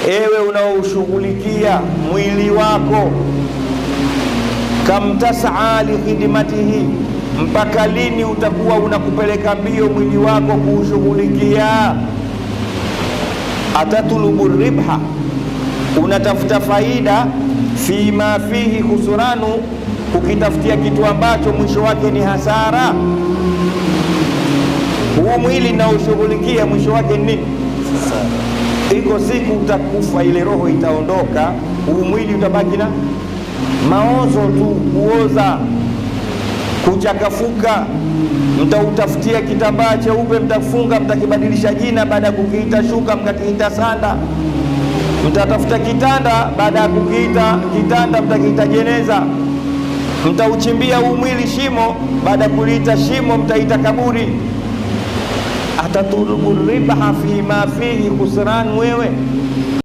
ewe unaoshughulikia mwili wako, kam tas'a li khidmatihi, mpaka lini utakuwa unakupeleka mbio mwili wako kuushughulikia? Atatulubu ribha, unatafuta faida, fima fihi khusranu, ukitafutia kitu ambacho mwisho wake ni hasara. Huu mwili na ushughulikia mwisho wake ni nini? Iko siku utakufa, ile roho itaondoka, huu mwili utabaki na maozo tu, kuoza, kuchakafuka. Mtautafutia kitambaa cheupe, mtafunga, mtakibadilisha jina, baada ya kukiita shuka mkakiita sanda. Mtatafuta kitanda, baada ya kukiita kitanda mtakiita jeneza. Mtauchimbia huu mwili shimo, baada ya kuliita shimo mtaita kaburi. Atatulubu ribaha fi ma fihi khusran, wewe